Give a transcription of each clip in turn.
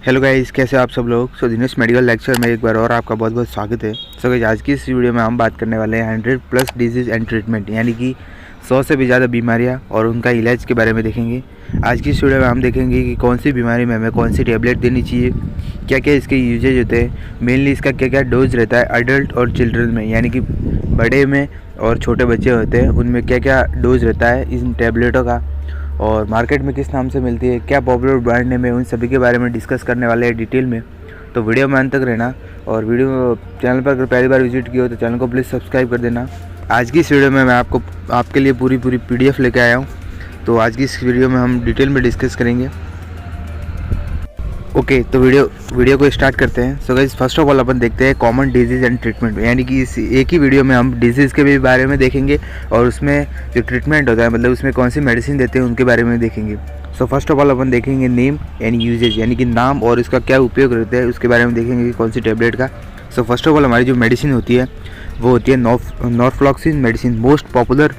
Hello guys, कैसे हो आप सब लोग। सो दिनेश मेडिकल लेक्चर में एक बार और आपका बहुत बहुत स्वागत है। सो गाइस, आज की इस वीडियो में हम बात करने वाले हैं 100+ डिजीज़ एंड ट्रीटमेंट, यानी कि 100 से भी ज़्यादा बीमारियां और उनका इलाज के बारे में देखेंगे। आज की इस वीडियो में हम देखेंगे कि कौन सी बीमारी में हमें कौन सी टैबलेट देनी चाहिए, क्या क्या इसके यूजेज होते हैं, मेनली इसका क्या क्या डोज रहता है अडल्ट और चिल्ड्रन में, यानी कि बड़े में और छोटे बच्चे होते हैं उनमें क्या क्या डोज रहता है इन टैबलेटों का, और मार्केट में किस नाम से मिलती है, क्या पॉपुलर ब्रांड नेम है, उन सभी के बारे में डिस्कस करने वाले हैं डिटेल में। तो वीडियो में अंत तक रहना, और वीडियो चैनल पर अगर पहली बार विजिट किया हो तो चैनल को प्लीज़ सब्सक्राइब कर देना। आज की इस वीडियो में मैं आपके लिए पूरी PDF लेके आया हूँ। तो आज की इस वीडियो में हम डिटेल में डिस्कस करेंगे। ओके, तो वीडियो को स्टार्ट करते हैं। So guys, first of all अपन देखते हैं कॉमन डिजीज़ एंड ट्रीटमेंट, यानी कि इस एक ही वीडियो में हम डिजीज़ के भी बारे में देखेंगे और उसमें जो ट्रीटमेंट होता है, मतलब उसमें कौन सी मेडिसिन देते हैं उनके बारे में देखेंगे। सो फर्स्ट ऑफ ऑल अपन देखेंगे नेम एंड यूजेज, यानी कि नाम और इसका क्या उपयोग रहता है उसके बारे में देखेंगे कि कौन सी टैबलेट का। सो फर्स्ट ऑफ ऑल हमारी जो मेडिसिन होती है वो होती है नॉर्फ्लॉक्सिन मेडिसिन। मोस्ट पॉपुलर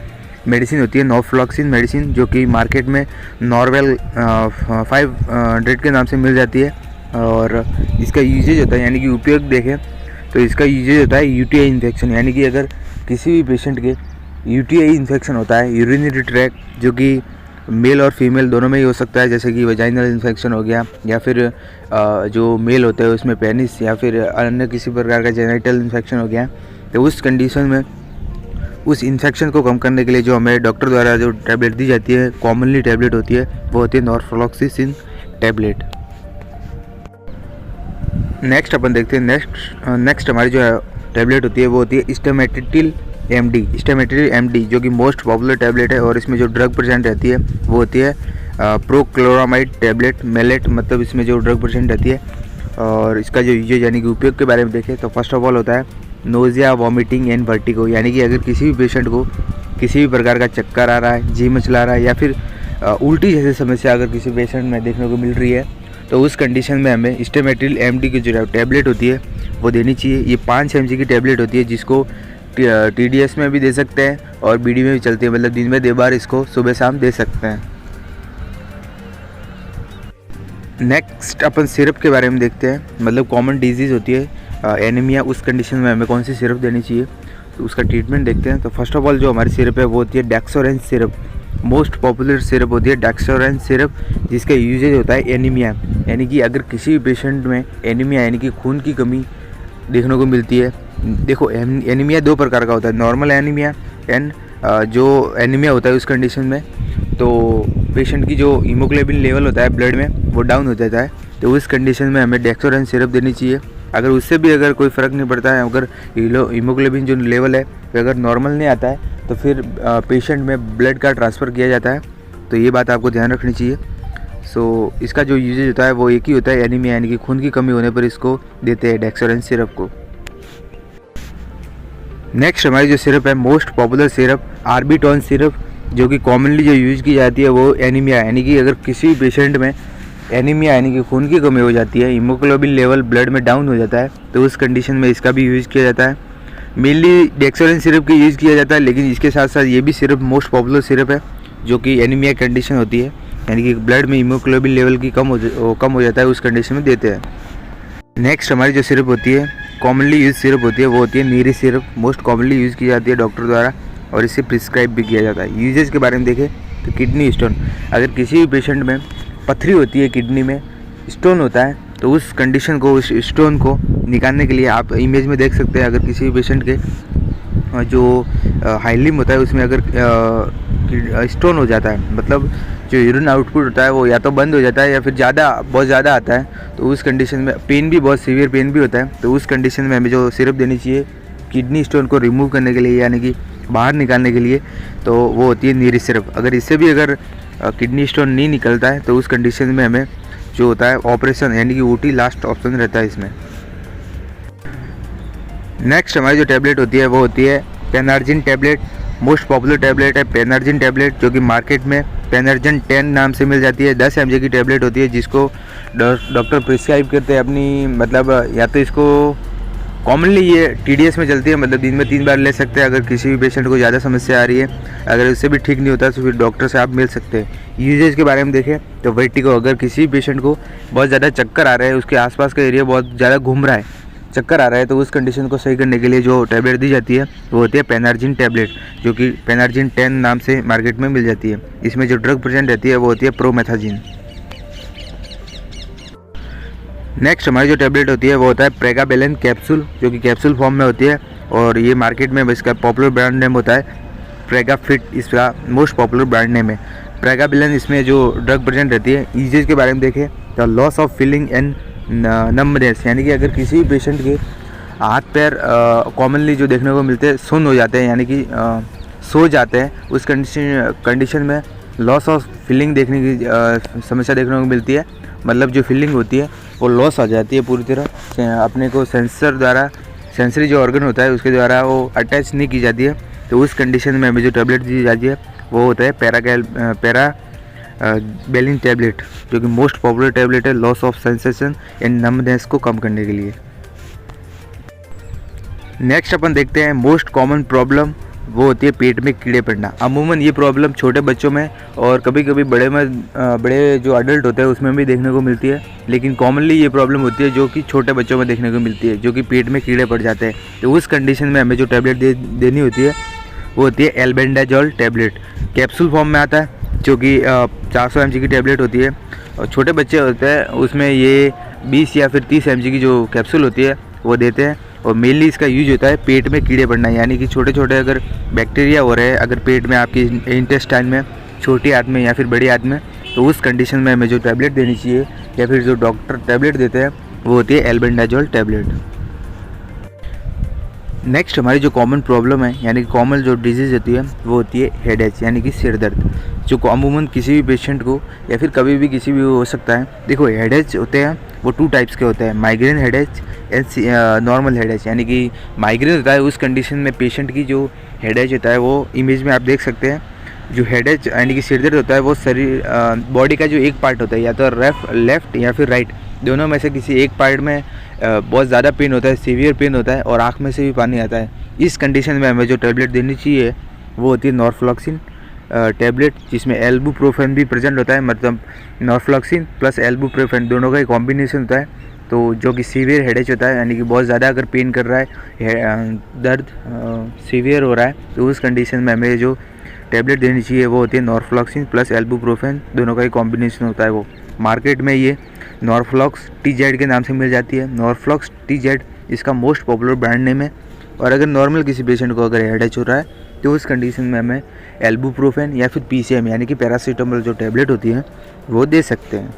मेडिसिन होती है नॉर्फ्लॉक्सिन मेडिसिन, जो कि मार्केट में नॉर्वेल 500 के नाम से मिल जाती है। और इसका यूजेज होता है, यानी कि उपयोग देखें तो इसका यूजेज होता है यूटीआई इन्फेक्शन, यानी कि अगर किसी भी पेशेंट के यूटीआई इन्फेक्शन होता है, यूरिनरी ट्रैक्ट, जो कि मेल और फीमेल दोनों में ही हो सकता है, जैसे कि वजाइनल इन्फेक्शन हो गया, या फिर जो मेल होता है उसमें पेनिस, या फिर अन्य किसी प्रकार का जेनिटल इन्फेक्शन हो गया, तो उस कंडीशन में उस इन्फेक्शन को कम करने के लिए जो हमें डॉक्टर द्वारा जो टैबलेट दी जाती है, कॉमनली टैबलेट होती है, वो होती है नॉर्फ्लॉक्सिसिन टैबलेट। नेक्स्ट अपन देखते हैं नेक्स्ट हमारी जो टैबलेट होती है वो होती है स्टेमेटिल एमडी, जो कि मोस्ट पॉपुलर टैबलेट है। और इसमें जो ड्रग प्रेजेंट रहती है वो होती है प्रोक्लोरामाइड टैबलेट मेलेट, मतलब इसमें जो ड्रग प्रेजेंट रहती है। और इसका जो यूजेज यानी कि उपयोग के बारे में देखें तो फर्स्ट ऑफ ऑल होता है नोजिया, वॉमिटिंग एंड वर्टिगो, यानी कि अगर किसी भी पेशेंट को किसी भी प्रकार का चक्कर आ रहा है, जी मचला रहा है, या फिर उल्टी जैसी समस्या अगर किसी पेशेंट में देखने को मिल रही है, तो उस कंडीशन में हमें स्टेमेटिल एमडी की जो टैबलेट होती है वो देनी चाहिए। ये 5 mg की टैबलेट होती है, जिसको TDS में भी दे सकते हैं और BD में भी चलती है, मतलब दिन में 2 बार इसको सुबह शाम दे सकते हैं। नेक्स्ट अपन सिरप के बारे में देखते हैं, मतलब कॉमन डिजीज़ होती है एनीमिया, उस कंडीशन में हमें कौन सी सिरप देनी चाहिए, तो उसका ट्रीटमेंट देखते हैं। तो फर्स्ट ऑफ ऑल जो हमारी सिरप है वो होती है डेक्सोरेंस सिरप। मोस्ट पॉपुलर सिरप होती है डेक्सोरेंस सिरप, जिसका यूजेज होता है एनीमिया, यानी कि अगर किसी भी पेशेंट में एनीमिया यानी कि खून की कमी देखने को मिलती है। देखो, एनीमिया 2 प्रकार का होता है, नॉर्मल एनीमिया एंड जो एनीमिया होता है उस कंडीशन में तो पेशेंट की जो हीमोग्लोबिन लेवल होता है ब्लड में वो डाउन हो जाता है, तो उस कंडीशन में हमें डेक्सोरेंस सिरप देनी चाहिए। अगर उससे भी अगर कोई फ़र्क नहीं पड़ता है, अगर हीमोग्लोबिन जो लेवल है अगर नॉर्मल नहीं आता है, तो फिर पेशेंट में ब्लड का ट्रांसफ़र किया जाता है, तो ये बात आपको ध्यान रखनी चाहिए। सो इसका जो यूजेज होता है वो एक ही होता है, एनीमिया यानी कि खून की कमी होने पर इसको देते हैं डेक्सोरेंस सिरप को। नेक्स्ट हमारी जो सिरप है मोस्ट पॉपुलर सिरप आर्बिटॉन सिरप, जो कि कॉमनली जो यूज़ की जाती है वो एनीमिया, यानी कि अगर किसी पेशेंट में एनीमिया यानी कि खून की कमी हो जाती है, हीमोग्लोबिन लेवल ब्लड में डाउन हो जाता है, तो उस कंडीशन में इसका भी यूज़ किया जाता है। मेनली डेक्सोरेंस सिरप का यूज़ किया जाता है, लेकिन इसके साथ साथ ये भी सिरप मोस्ट पॉपुलर सिरप है, जो कि एनीमिया कंडीशन होती है, यानी कि ब्लड में हीमोग्लोबिन लेवल की कम हो जाता है, उस कंडीशन में देते हैं। नेक्स्ट हमारी जो सिरप होती है कॉमनली यूज सिरप होती है वो होती है NEERI syrup, most commonly use की जाती है डॉक्टर द्वारा और इसे प्रिस्क्राइब भी किया जाता है। यूजेज के बारे में देखें तो किडनी स्टोन, अगर किसी भी पेशेंट में पथरी होती है, किडनी में स्टोन होता है, तो उस कंडीशन को, उस स्टोन को निकालने के लिए आप इमेज में देख सकते हैं, अगर किसी भी पेशेंट के जो हाइलिम होता है उसमें अगर स्टोन हो जाता है, मतलब जो यूरिन आउटपुट होता है वो या तो बंद हो जाता है या फिर बहुत ज़्यादा आता है, तो उस कंडीशन में पेन भी, बहुत सीवियर पेन भी होता है, तो उस कंडीशन में हमें जो सिरप देनी चाहिए किडनी स्टोन को रिमूव करने के लिए, यानी कि बाहर निकालने के लिए, तो वो होती है नीरी सिरप। अगर इससे भी अगर किडनी स्टोन नहीं निकलता है तो उस कंडीशन में हमें जो होता है ऑपरेशन, यानी कि OT लास्ट ऑप्शन रहता है इसमें। नेक्स्ट हमारी जो टैबलेट होती है वो होती है पेनार्जिन टैबलेट। मोस्ट पॉपुलर टैबलेट है पेनार्जिन टैबलेट, जो कि मार्केट में पेनार्जिन 10 नाम से मिल जाती है। 10 mg की टैबलेट होती है, जिसको डॉक्टर प्रिस्क्राइब करते हैं अपनी, मतलब या तो इसको कॉमनली ये TDS में चलती है, मतलब दिन में 3 बार ले सकते हैं। अगर किसी भी पेशेंट को ज़्यादा समस्या आ रही है, अगर उससे भी ठीक नहीं होता तो फिर डॉक्टर से आप मिल सकते हैं। यूजेज के बारे में देखें तो वर्टिगो, अगर किसी भी पेशेंट को बहुत ज़्यादा चक्कर आ रहा है, उसके आसपास का एरिया बहुत ज़्यादा घूम रहा है, चक्कर आ रहा है, तो उस कंडीशन को सही करने के लिए जो टैबलेट दी जाती है वो होती है पेनार्जिन टैबलेट, जो कि पेनार्जिन 10 नाम से मार्केट में मिल जाती है। इसमें जो ड्रग प्रेजेंट रहती है वो होती है प्रोमेथाजिन। नेक्स्ट हमारी जो टैबलेट होती है वो होता है प्रेगाबेलेन कैप्सूल, जो कि कैप्सूल फॉर्म में होती है और ये मार्केट में इसका पॉपुलर ब्रांड नेम होता है प्रेगाफिट, इसका मोस्ट पॉपुलर ब्रांड नेम है प्रेगाबेलेन। इसमें जो ड्रग प्रेजेंट रहती है, यूजेज के बारे में देखें तो loss of feeling and numbness, यानी कि अगर किसी भी पेशेंट के हाथ पैर कॉमनली जो देखने को मिलते हैं सुन्न हो जाते हैं, यानी कि सो जाते हैं, उस कंडीशन में लॉस ऑफ फीलिंग देखने की समस्या देखने को मिलती है। मतलब जो फीलिंग होती है वो लॉस आ जाती है पूरी तरह, अपने को सेंसर द्वारा, सेंसरी जो ऑर्गन होता है उसके द्वारा वो अटैच नहीं की जाती है। तो उस कंडीशन में हमें जो टैबलेट दी जाती है वो होता है बेलिन टैबलेट, जो कि मोस्ट पॉपुलर टैबलेट है loss of sensation and numbness को कम करने के लिए। नेक्स्ट अपन देखते हैं मोस्ट कॉमन प्रॉब्लम, वो होती है पेट में कीड़े पड़ना। अमूमन ये प्रॉब्लम छोटे बच्चों में और कभी कभी बड़े जो अडल्ट होते हैं उसमें भी देखने को मिलती है, लेकिन कॉमनली ये प्रॉब्लम होती है जो कि छोटे बच्चों में देखने को मिलती है, जो कि पेट में कीड़े पड़ जाते हैं। तो उस कंडीशन में हमें जो टैबलेट देनी होती है वो होती है एल्बेंडाजोल टैबलेट, कैप्सूल फॉर्म में आता है, जो कि 400 mg की टैबलेट होती है। और छोटे बच्चे होते हैं उसमें ये 20 या फिर 30 mg की जो कैप्सूल होती है वो देते हैं। और मेनली इसका यूज होता है पेट में कीड़े पड़ना, यानी कि छोटे छोटे अगर बैक्टीरिया हो रहे हैं अगर पेट में, आपकी इंटेस्टाइन में, छोटी आंत में या फिर बड़ी आंत में, तो उस कंडीशन में हमें जो टैबलेट देनी चाहिए या फिर जो डॉक्टर टैबलेट देते हैं वो होती है एल्बेंडाजोल टैबलेट। नेक्स्ट हमारी जो कॉमन प्रॉब्लम है, यानी कि कॉमन जो डिजीज़ होती है वो होती है हेडेक, यानी कि सिर दर्द, जो अमूमन किसी भी पेशेंट को या फिर कभी भी किसी भी हो सकता है। देखो हेडेक होते हैं वो 2 टाइप्स के होते हैं, migraine headache and normal headache. यानी कि माइग्रेन होता है उस कंडीशन में पेशेंट की जो हेडेक होता है वो इमेज में आप देख सकते हैं। जो हेडेक यानी कि सिर दर्द होता है वो शरीर बॉडी का जो एक पार्ट होता है, या तो लेफ्ट या फिर राइट, दोनों में से किसी एक पार्ट में बहुत ज़्यादा पेन होता है, सीवियर पेन होता है और आँख में से भी पानी आता है। इस कंडीशन में हमें जो टैबलेट देनी चाहिए वो होती है नॉर्फ्लॉक्सिन टैबलेट, जिसमें एल्बुप्रोफेन भी प्रेजेंट होता है, मतलब नॉर्फ्लॉक्सिन प्लस एल्बुप्रोफेन दोनों का ही कॉम्बिनेशन होता है। तो जो कि सीवियर हेडेक होता है, यानी कि बहुत ज़्यादा अगर पेन कर रहा है, दर्द सीवियर हो रहा है, तो उस कंडीशन में हमें जो टैबलेट देनी चाहिए वो होती है नॉर्फ्लॉक्सिन प्लस एल्बुप्रोफेन, दोनों का ही कॉम्बिनेशन होता है। वो मार्केट में ये नॉर्फ्लॉक्स TZ के नाम से मिल जाती है। नॉर्फ्लॉक्स TZ इसका मोस्ट पॉपुलर ब्रांड नेम है। और अगर नॉर्मल किसी पेशेंट को अगर हेडेक हो रहा है तो उस कंडीशन में हमें एल्बुप्रोफेन या फिर PCM यानी कि पैरासीटामोल जो टैबलेट होती है वो दे सकते हैं।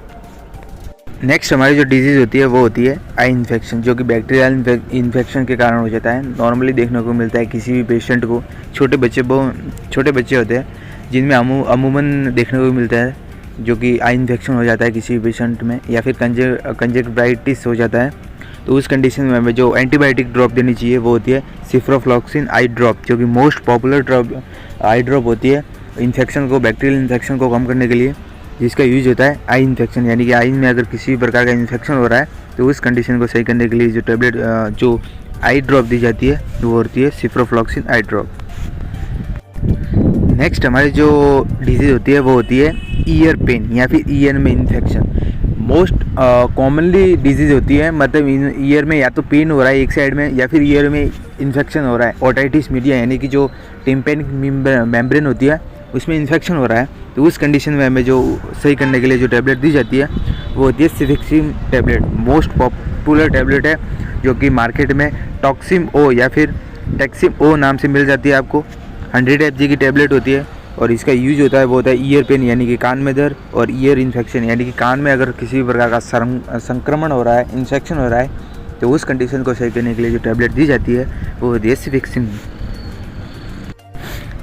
नेक्स्ट हमारी जो डिजीज़ होती है वो होती है आई इन्फेक्शन, जो कि बैक्टीरियल इन्फेक्शन के कारण हो जाता है। नॉर्मली देखने को मिलता है किसी भी पेशेंट को, छोटे बच्चे होते हैं जिनमें अमूमन देखने को मिलता है जो कि आई इन्फेक्शन हो जाता है किसी भी पेशेंट में, या फिर कंजक्टिवाइटिस हो जाता है। तो उस कंडीशन में हमें जो एंटीबायोटिक ड्रॉप देनी चाहिए वो होती है सिफ्रोफ्लॉक्सिन आई ड्रॉप, जो कि मोस्ट पॉपुलर आई ड्रॉप होती है इन्फेक्शन को, बैक्टीरियल इन्फेक्शन को कम करने के लिए, जिसका यूज होता है आई इन्फेक्शन, यानी कि आई में अगर किसी भी प्रकार का इन्फेक्शन हो रहा है तो उस कंडीशन को सही करने के लिए जो टैबलेट जो आई ड्रॉप दी जाती है वो होती है सिफ्रोफ्लॉक्सिन आई ड्रॉप। नेक्स्ट हमारी जो डिजीज़ होती है वो होती है ईयर पेन या फिर ईयर में इन्फेक्शन। मोस्ट कॉमनली डिजीज़ होती है, मतलब ईयर में या तो पेन हो रहा है एक साइड में या फिर ईयर में इन्फेक्शन हो रहा है। ओटाइटिस मीडिया यानी कि जो टिम्पैनिक मेम्ब्रेन होती है उसमें इन्फेक्शन हो रहा है, तो उस कंडीशन में हमें जो सही करने के लिए जो टैबलेट दी जाती है वो होती है सिफिक्सिम टैबलेट। मोस्ट पॉपुलर टैबलेट है जो कि मार्केट में टॉक्सिम ओ या फिर टेक्सिम ओ नाम से मिल जाती है आपको। 100 mg की टैबलेट होती है और इसका यूज होता है वो होता है ईयर पेन यानी कि कान में दर्द, और ईयर इन्फेक्शन यानी कि कान में अगर किसी भी प्रकार का संक्रमण हो रहा है, इन्फेक्शन हो रहा है, तो उस कंडीशन को सही करने के लिए जो टैबलेट दी जाती है वो होती है सिफिक्सिम।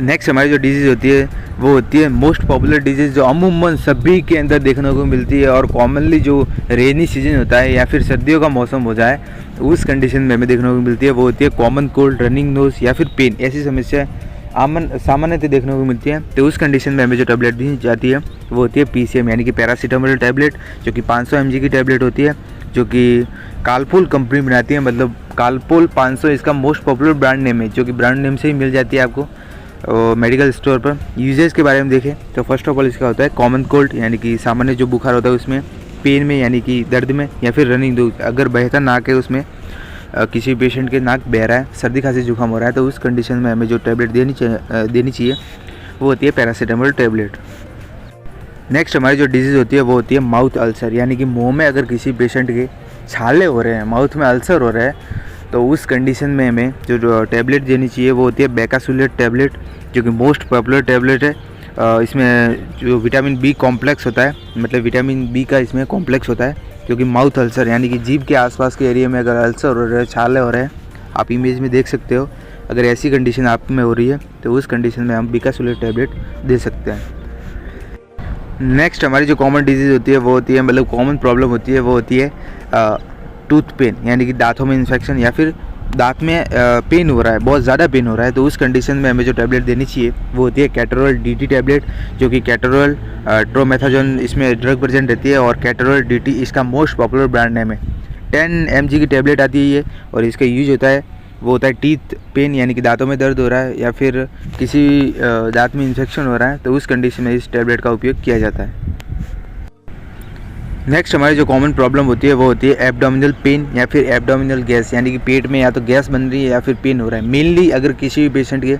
नेक्स्ट हमारी जो डिजीज़ होती है वो होती है मोस्ट पॉपुलर डिजीज़, जो अमूमन सभी के अंदर देखने को मिलती है और कॉमनली जो रेनी सीजन होता है या फिर सर्दियों का मौसम हो जाए तो उस कंडीशन में हमें देखने को मिलती है वो होती है कॉमन कोल्ड, रनिंग नोज या फिर पेन। ऐसी समस्या सामान्यतः देखने को मिलती है। तो उस कंडीशन में हमें जो टैबलेट दी जाती है वो होती है PCM यानी कि पैरासीटामोल टैबलेट, जो कि 500 mg की टैबलेट होती है, जो कि कालफुल कंपनी बनाती है, मतलब कालपोल 500 इसका मोस्ट पॉपुलर ब्रांड नेम है, जो कि ब्रांड नेम से ही मिल जाती है आपको मेडिकल स्टोर पर। यूजेस के बारे में देखें तो फर्स्ट ऑफ ऑल इसका होता है कॉमन कोल्ड, यानी कि सामान्य जो बुखार होता है उसमें, पेन में यानी कि दर्द में, या फिर रनिंग दो, अगर बहता नाक है उसमें, किसी पेशेंट के नाक बह रहा है, सर्दी खांसी जुकाम हो रहा है, तो उस कंडीशन में हमें जो टैबलेट देनी चाहिए वो होती है पैरासीटामोल टैबलेट। नेक्स्ट हमारी जो डिजीज़ होती है वो होती है माउथ अल्सर, यानी कि मुंह में अगर किसी पेशेंट के छाले हो रहे हैं, माउथ में अल्सर हो रहा है, तो उस कंडीशन में हमें जो टैबलेट देनी चाहिए वो होती है बेकासुलेट टैबलेट, जो कि मोस्ट पॉपुलर टैबलेट है। इसमें जो विटामिन बी कॉम्प्लेक्स होता है, मतलब विटामिन बी का इसमें कॉम्प्लेक्स होता है, जो कि माउथ अल्सर यानी कि जीभ के आसपास के एरिया में अगर अल्सर हो रहे हैं, छाले हो रहे हैं, आप इमेज में देख सकते हो, अगर ऐसी कंडीशन आप में हो रही है तो उस कंडीशन में हम बेकासुलेट टैबलेट दे सकते हैं। नेक्स्ट हमारी जो कॉमन डिजीज़ होती है वो होती है, मतलब कॉमन प्रॉब्लम होती है वो होती है टूथ पेन, यानी कि दांतों में इन्फेक्शन या फिर दांत में पेन हो रहा है, बहुत ज़्यादा पेन हो रहा है, तो उस कंडीशन में हमें जो टैबलेट देनी चाहिए वो होती है कैटोरॉल DT टैबलेट, जो कि कैटोरॉल ट्रोमेथाजोन इसमें ड्रग प्रेजेंट रहती है, और कैटोरॉल DT इसका मोस्ट पॉपुलर ब्रांड नेम है। 10 mg की टैबलेट आती है ये, और इसका यूज होता है वो होता है टीथ पेन, यानी कि दांतों में दर्द हो रहा है या फिर किसी दांत में इन्फेक्शन हो रहा है, तो उस कंडीशन में इस टैबलेट का उपयोग किया जाता है। नेक्स्ट हमारी जो कॉमन प्रॉब्लम होती है वो होती है एब्डोमिनल पेन या फिर एब्डोमिनल गैस, यानी कि पेट में या तो गैस बन रही है या फिर पेन हो रहा है। मेनली अगर किसी भी पेशेंट के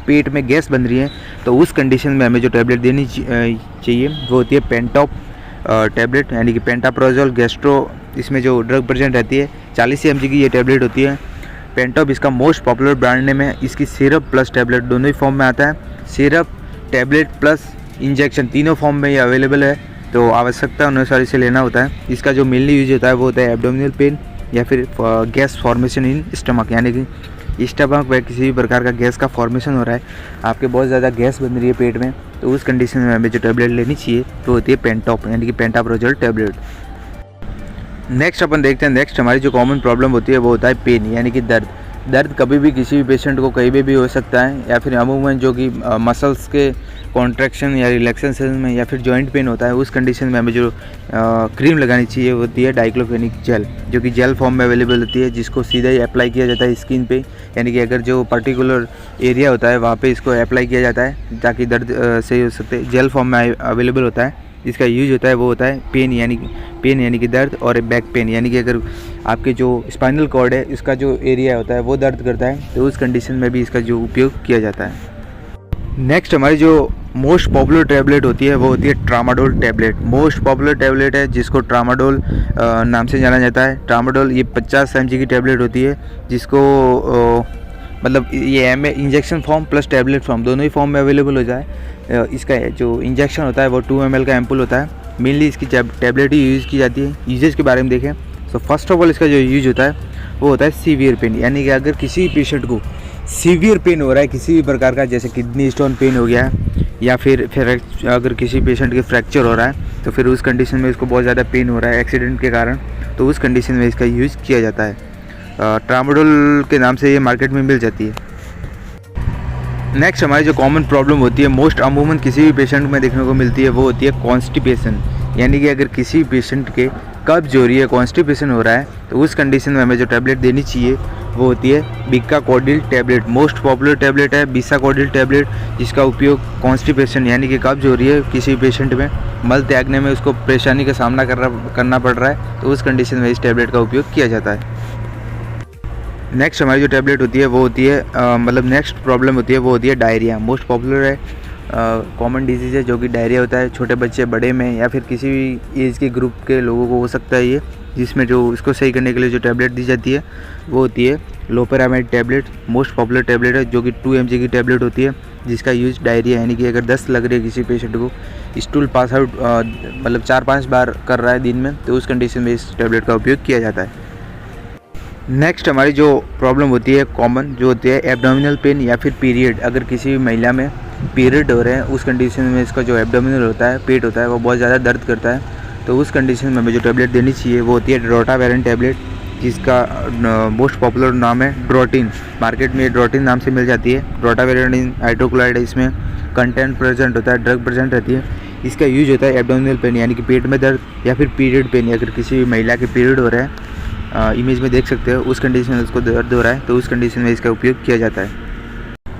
पेट में गैस बन रही है तो उस कंडीशन में हमें जो टैबलेट देनी चाहिए वो होती है पेंटॉप टैबलेट, यानी कि पेंटाप्रोजोल गैस्ट्रो, इसमें जो ड्रग प्रेजेंट रहती है 40 mg की ये टैबलेट होती है। पेंटॉप इसका मोस्ट पॉपुलर ब्रांड नेम है। इसकी सिरप प्लस टैबलेट दोनों ही फॉर्म में आता है, सिरप टैबलेट प्लस इंजेक्शन तीनों फॉर्म में ये अवेलेबल है, तो आवश्यकता अनुसार इसे लेना होता है। इसका जो मेनली यूज होता है वो होता है एब्डोमिनल पेन या फिर गैस फॉर्मेशन इन स्टमक, यानी कि स्टमक में किसी भी प्रकार का गैस का फॉर्मेशन हो रहा है, आपके बहुत ज़्यादा गैस बन रही है पेट में, तो उस कंडीशन में हमें जो टैबलेट लेनी चाहिए तो होती है पेंटॉप, यानी कि पेंटाप्रोजोल टैबलेट। नेक्स्ट अपन देखते हैं, नेक्स्ट हमारी जो कॉमन प्रॉब्लम होती है वो होता है पेन, यानी कि दर्द। दर्द कभी भी किसी भी पेशेंट को कहीं भी हो सकता है, या फिर अमूमन जो कि मसल्स के कॉन्ट्रैक्शन या रिलैक्सेशन में या फिर जॉइंट पेन होता है, उस कंडीशन में हमें जो क्रीम लगानी चाहिए वो होती है डाइक्लोफेनिक जेल, जो कि जेल फॉर्म में अवेलेबल होती है, जिसको सीधा ही अप्लाई किया जाता है स्किन पे, यानी कि अगर जो पर्टिकुलर एरिया होता है वहाँ पे इसको अप्लाई किया जाता है ताकि दर्द सही हो सकते। जेल फॉर्म में अवेलेबल होता है। इसका यूज होता है वो होता है पेन यानी कि दर्द, और बैक पेन, यानी कि अगर आपके जो स्पाइनल कॉर्ड है इसका जो एरिया होता है वो दर्द करता है, तो उस कंडीशन में भी इसका जो उपयोग किया जाता है। नेक्स्ट हमारी जो मोस्ट पॉपुलर टैबलेट होती है वो होती है tramadol tablet. Most popular tablet है जिसको ट्रामाडोल नाम से जाना जाता है। ट्रामाडोल ये 50 mg की टैबलेट होती है, जिसको मतलब ये injection form plus tablet form दोनों ही फॉर्म में अवेलेबल हो जाए। इसका जो इंजेक्शन होता है वो 2 ml का एम्पुल होता है। मेनली इसकी टैबलेट ही यूज़ की जाती है। यूजेज के बारे में देखें तो फर्स्ट ऑफ ऑल इसका जो यूज होता है वो होता है सीवियर पेन, यानी कि अगर किसी पेशेंट को सीवियर पेन हो रहा है किसी भी प्रकार का, जैसे किडनी स्टोन पेन हो गया है या फिर अगर किसी पेशेंट के फ्रैक्चर हो रहा है, तो फिर उस कंडीशन में इसको बहुत ज़्यादा पेन हो रहा है एक्सीडेंट के कारण, तो उस कंडीशन में इसका यूज़ किया जाता है। ट्रामाडोल के नाम से ये मार्केट में मिल जाती है। नेक्स्ट हमारी जो कॉमन प्रॉब्लम होती है मोस्ट अमूमन किसी भी पेशेंट में देखने को मिलती है वो होती है कॉन्स्टिपेशन, यानी कि अगर किसी पेशेंट के कब्ज हो रही है, कॉन्स्टिपेशन हो रहा है, तो उस कंडीशन में हमें जो टैबलेट देनी चाहिए वो होती है बिकाकोडिल टैबलेट। मोस्ट पॉपुलर टैबलेट है बिसाकोडिल टैबलेट, जिसका उपयोग कॉन्स्टिपेशन यानी कि कब्ज हो रही है किसी पेशेंट में, मल त्यागने में उसको परेशानी का सामना करना पड़ रहा है, तो उस कंडीशन में इस टैबलेट का उपयोग किया जाता है। नेक्स्ट हमारी जो टैबलेट होती है वो होती है मतलब नेक्स्ट प्रॉब्लम होती है वो होती है डायरिया। मोस्ट पॉपुलर है, कॉमन डिजीज़ है जो कि डायरिया होता है, छोटे बच्चे बड़े में या फिर किसी भी एज के ग्रुप के लोगों को हो सकता है ये, जिसमें जो इसको सही करने के लिए जो टैबलेट दी जाती है वो होती है loperamide tablet. Most popular tablet है जो कि 2 mg की टैबलेट होती है, जिसका यूज़ डायरिया यानी कि अगर दस्त लग रही है किसी पेशेंट को, स्टूल पास आउट मतलब 4-5 बार कर रहा है दिन में, तो उस कंडीशन में इस टैबलेट का उपयोग किया जाता है। नेक्स्ट हमारी जो प्रॉब्लम होती है कॉमन जो होती है एब्डोमिनल पेन या फिर पीरियड। अगर किसी भी महिला में पीरियड हो रहे हैं उस कंडीशन में इसका जो एब्डोमिनल होता है, पेट होता है, वो बहुत ज़्यादा दर्द करता है, तो उस कंडीशन में हमें जो टैबलेट देनी चाहिए वो होती है ड्रोटावेरन टैबलेट, जिसका मोस्ट पॉपुलर नाम है ड्रोटिन। मार्केट में ड्रोटिन नाम से मिल जाती है। ड्रोटावेरन हाइड्रोक्लोराइड इसमें कंटेंट प्रेजेंट होता है, ड्रग प्रेजेंट रहती है। इसका यूज होता है एब्डोमिनल पेन यानी कि पेट में दर्द या फिर पीरियड पेन, अगर किसी भी महिला के पीरियड हो रहे हैं इमेज में देख सकते हो, उस कंडीशन में उसको दर्द हो रहा है तो उस कंडीशन में इसका उपयोग किया जाता है।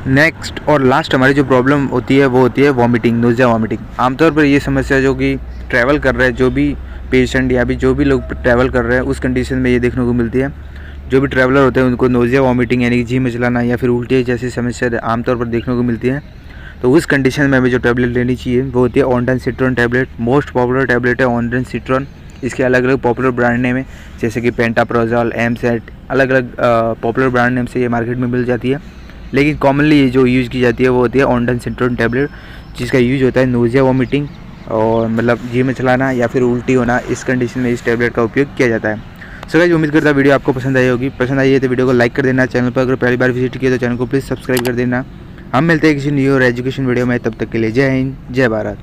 नेक्स्ट और लास्ट हमारी जो प्रॉब्लम होती है वो होती है वॉमिटिंग, नोज़िया वॉमिटिंग। आमतौर पर ये समस्या जो कि ट्रैवल कर रहे हैं, जो भी पेशेंट या भी जो भी लोग ट्रैवल कर रहे हैं उस कंडीशन में ये देखने को मिलती है। जो भी ट्रैवलर होते हैं उनको नोज़िया वॉमिटिंग यानी कि जी मिचलाना या फिर उल्टी जैसी समस्या आमतौर पर देखने को मिलती है। तो उस कंडीशन में हमें जो टैबलेट लेनी चाहिए वो होती है ऑन्डानसिट्रोन टैबलेट। मोस्ट पॉपुलर टैबलेट है ऑन्डानसिट्रोन। इसके अलग अलग पॉपुलर ब्रांड नेम है जैसे कि पेंटाप्रोजोल, एमसेट, अलग अलग पॉपुलर ब्रांड नेम से ये मार्केट में मिल जाती है। लेकिन कॉमनली जो यूज़ की जाती है वो होती है ऑन्डानसिट्रोन टैबलेट, जिसका यूज़ होता है नोज़िया वॉमिटिंग और मतलब जी में चलाना या फिर उल्टी होना, इस कंडीशन में इस टैबलेट का उपयोग किया जाता है। सो गाइस, उम्मीद करता है वीडियो आपको पसंद आई होगी। पसंद आई है तो वीडियो को लाइक कर देना। चैनल पर अगर पहली बार विजिट किया तो चैनल को प्लीज़ सब्सक्राइब कर देना। हम मिलते हैं किसी न्यू और एजुकेशन वीडियो में, तब तक के लिए जय हिंद, जय भारत।